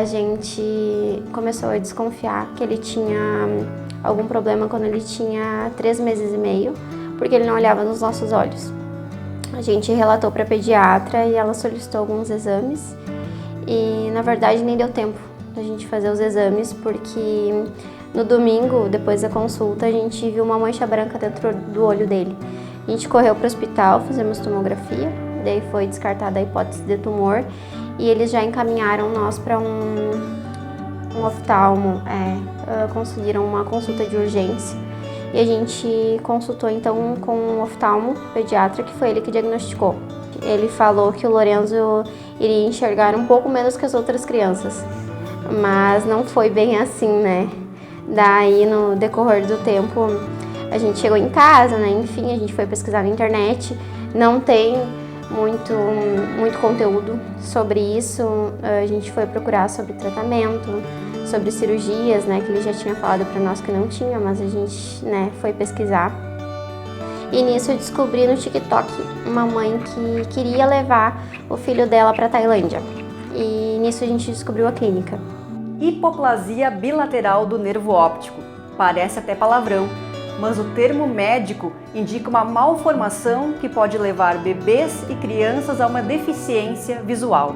a gente começou a desconfiar que ele tinha algum problema quando ele tinha 3 meses e meio, porque ele não olhava nos nossos olhos. A gente relatou para a pediatra e ela solicitou alguns exames e, na verdade, nem deu tempo da gente fazer os exames, porque no domingo, depois da consulta, a gente viu uma mancha branca dentro do olho dele. A gente correu para o hospital, fizemos tomografia, daí foi descartada a hipótese de tumor e eles já encaminharam nós para um oftalmo, conseguiram uma consulta de urgência. E a gente consultou então com um oftalmo pediatra, que foi ele que diagnosticou. Ele falou que o Lorenzo iria enxergar um pouco menos que as outras crianças, mas não foi bem assim, né? Daí, no decorrer do tempo, a gente chegou em casa, né? Enfim, a gente foi pesquisar na internet, não tem muito conteúdo sobre isso. A gente foi procurar sobre tratamento, sobre cirurgias, né, que ele já tinha falado para nós que não tinha, mas a gente, né, foi pesquisar. E nisso eu descobri no TikTok uma mãe que queria levar o filho dela para Tailândia. E nisso a gente descobriu a clínica. Hipoplasia bilateral do nervo óptico. Parece até palavrão, mas o termo médico indica uma malformação que pode levar bebês e crianças a uma deficiência visual.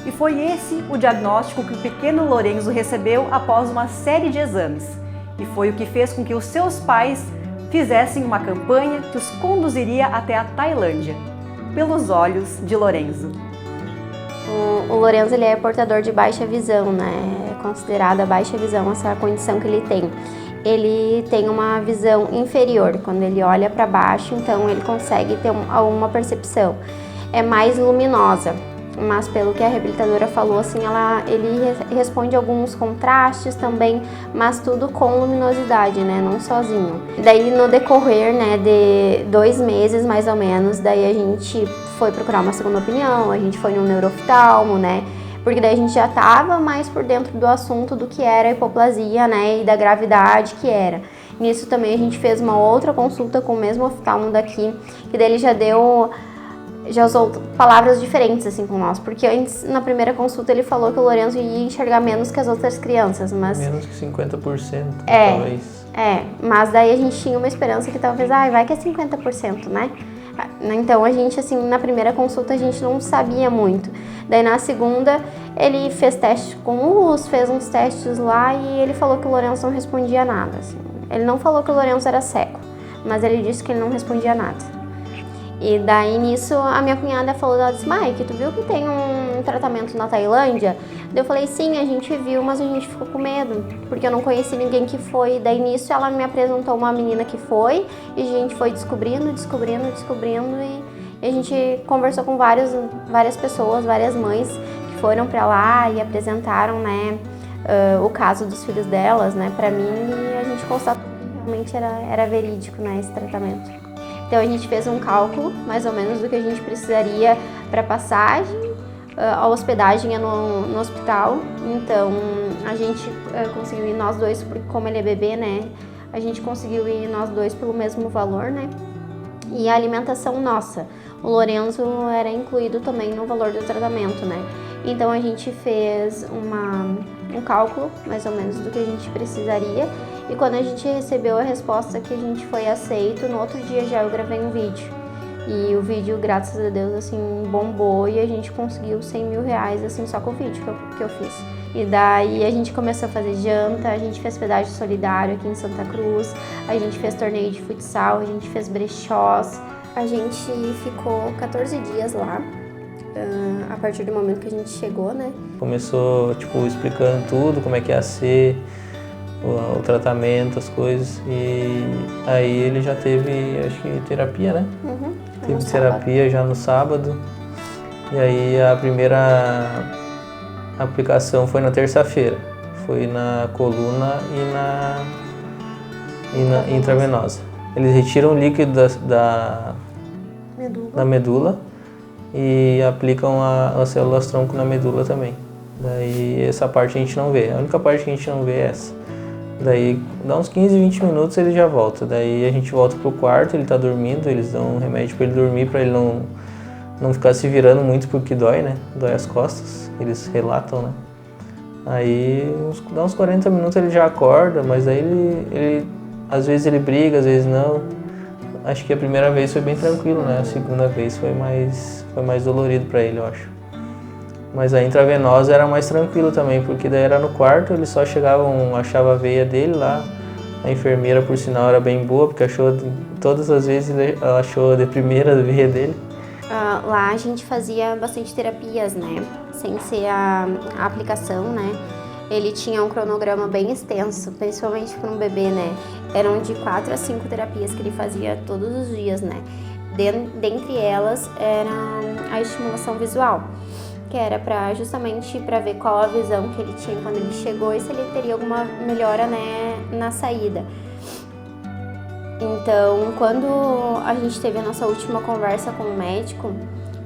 E foi esse o diagnóstico que o pequeno Lorenzo recebeu após uma série de exames. E foi o que fez com que os seus pais fizessem uma campanha que os conduziria até a Tailândia, pelos olhos de Lorenzo. O Lorenzo, ele é portador de baixa visão, né? É considerada baixa visão essa condição que ele tem. Ele tem uma visão inferior, quando ele olha para baixo, então ele consegue ter uma percepção. É mais luminosa. Mas pelo que a reabilitadora falou, assim, ele responde alguns contrastes também, mas tudo com luminosidade, né, não sozinho. Daí no decorrer, né, de 2 meses mais ou menos, daí a gente foi procurar uma segunda opinião, a gente foi no neurooftalmo, né, porque daí a gente já estava mais por dentro do assunto do que era a hipoplasia, né, e da gravidade que era. Nisso também a gente fez uma outra consulta com o mesmo oftalmo daqui, que daí ele já usou palavras diferentes assim com nós, porque antes, na primeira consulta, ele falou que o Lorenzo ia enxergar menos que as outras crianças, mas... Menos que 50%, talvez. Mas daí a gente tinha uma esperança que talvez, vai que é 50%, né? Então a gente, assim, na primeira consulta a gente não sabia muito. Daí na segunda, ele fez teste com luz, fez uns testes lá e ele falou que o Lorenzo não respondia nada, assim. Ele não falou que o Lorenzo era cego, mas ele disse que ele não respondia nada. E daí nisso a minha cunhada falou, ela disse, Mike, tu viu que tem um tratamento na Tailândia? Daí eu falei, sim, a gente viu, mas a gente ficou com medo, porque eu não conheci ninguém que foi. Daí nisso ela me apresentou uma menina que foi, e a gente foi descobrindo, e a gente conversou com várias pessoas, várias mães que foram pra lá e apresentaram, né, o caso dos filhos delas, né, pra mim, e a gente constatou que realmente era verídico, né, esse tratamento. Então a gente fez um cálculo, mais ou menos, do que a gente precisaria para passagem, a hospedagem é no hospital. Então a gente conseguiu ir nós dois, porque como ele é bebê, né, a gente conseguiu ir nós dois pelo mesmo valor, né, e a alimentação nossa. O Lorenzo era incluído também no valor do tratamento, né, então a gente fez um cálculo, mais ou menos, do que a gente precisaria. E quando a gente recebeu a resposta que a gente foi aceito, no outro dia já eu gravei um vídeo. E o vídeo, graças a Deus, assim, bombou e a gente conseguiu 100 mil reais, assim, só com o vídeo que eu fiz. E daí a gente começou a fazer janta, a gente fez pedágio solidário aqui em Santa Cruz, a gente fez torneio de futsal, a gente fez brechós. A gente ficou 14 dias lá, a partir do momento que a gente chegou, né? Começou, explicando tudo, como é que ia ser o tratamento, as coisas, e aí ele já teve, acho que, terapia, né? Uhum, teve terapia já no sábado, e aí a primeira aplicação foi na terça-feira, foi na coluna e na intravenosa. Eles retiram o líquido da medula e aplicam as células-tronco na medula também. Daí essa parte a gente não vê, a única parte que a gente não vê é essa. Daí dá uns 15, 20 minutos ele já volta. Daí a gente volta pro quarto, ele tá dormindo, eles dão um remédio para ele dormir, para ele não ficar se virando muito porque dói, né? Dói as costas, eles relatam, né? Aí dá uns 40 minutos ele já acorda, mas aí ele às vezes ele briga, às vezes não. Acho que a primeira vez foi bem tranquilo, né? A segunda vez foi mais dolorido para ele, eu acho. Mas a intravenosa era mais tranquilo também, porque daí era no quarto, eles só chegavam, achava a veia dele lá. A enfermeira, por sinal, era bem boa, porque achou, todas as vezes ela achou de primeira a veia dele. Lá a gente fazia bastante terapias, né? Sem ser a aplicação, né? Ele tinha um cronograma bem extenso, principalmente para um bebê, né? Eram de 4 a 5 terapias que ele fazia todos os dias, né? Dentre elas era a estimulação visual, que era justamente para ver qual a visão que ele tinha quando ele chegou e se ele teria alguma melhora, né, na saída. Então, quando a gente teve a nossa última conversa com o médico,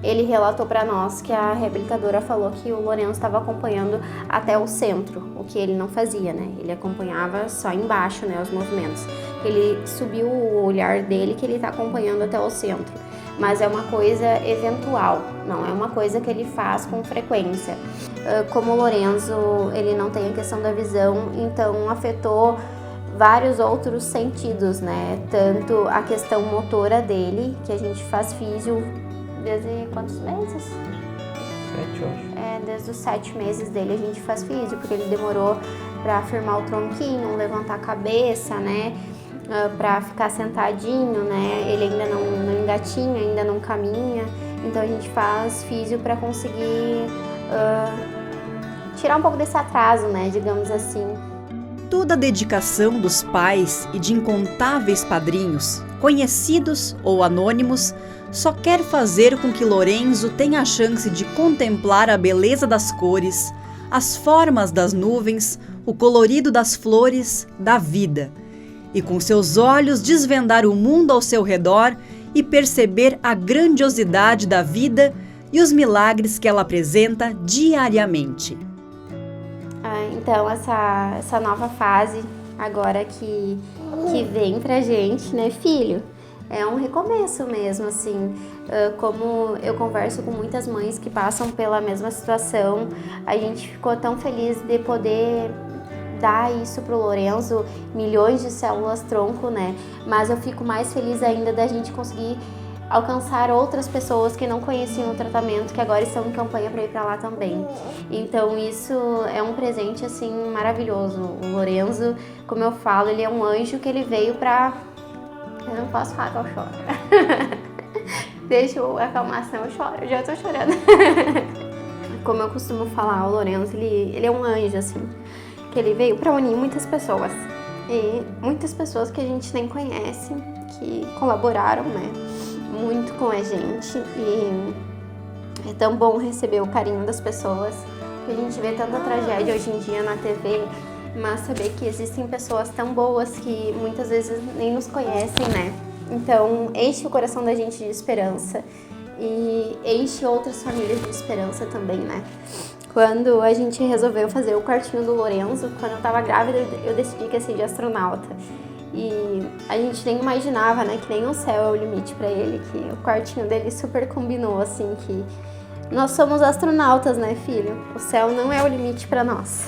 ele relatou para nós que a reabilitadora falou que o Lourenço estava acompanhando até o centro, o que ele não fazia, né? Ele acompanhava só embaixo, né, os movimentos. Ele subiu o olhar dele que ele está acompanhando até o centro, mas é uma coisa eventual, não é uma coisa que ele faz com frequência. Como o Lourenço, ele não tem a questão da visão, então afetou vários outros sentidos, né? Tanto a questão motora dele, que a gente faz físio desde quantos meses? 7, eu acho. Desde os 7 meses dele a gente faz físio, porque ele demorou para firmar o tronquinho, levantar a cabeça, né? Para ficar sentadinho, né? Ele ainda não engatinha, ainda não caminha, então a gente faz físio para conseguir tirar um pouco desse atraso, né? Digamos assim. Toda a dedicação dos pais e de incontáveis padrinhos, conhecidos ou anônimos, só quer fazer com que Lourenço tenha a chance de contemplar a beleza das cores, as formas das nuvens, o colorido das flores, da vida, e com seus olhos desvendar o mundo ao seu redor e perceber a grandiosidade da vida e os milagres que ela apresenta diariamente. Então, essa nova fase agora que vem pra gente, né, filho? É um recomeço mesmo, assim. Como eu converso com muitas mães que passam pela mesma situação, a gente ficou tão feliz de poder dar isso pro Lourenço, milhões de células-tronco, né? Mas eu fico mais feliz ainda da gente conseguir alcançar outras pessoas que não conheciam o tratamento, que agora estão em campanha para ir para lá também. Então isso é um presente assim maravilhoso. O Lourenço, como eu falo, ele é um anjo que ele veio para... Eu não posso falar que eu choro. Deixa eu acalmar, senão eu choro. Eu já tô chorando. Como eu costumo falar, o Lourenço, ele é um anjo, assim, que ele veio para unir muitas pessoas. E muitas pessoas que a gente nem conhece, que colaboraram, né, muito com a gente. E é tão bom receber o carinho das pessoas, que a gente vê tanta tragédia hoje em dia na TV, mas saber que existem pessoas tão boas que muitas vezes nem nos conhecem, né? Então, enche o coração da gente de esperança e enche outras famílias de esperança também, né? Quando a gente resolveu fazer o quartinho do Lourenço, quando eu tava grávida, eu decidi que ia ser de astronauta. E a gente nem imaginava, né, que nem o céu é o limite pra ele, que o quartinho dele super combinou, assim, que nós somos astronautas, né, filho? O céu não é o limite pra nós.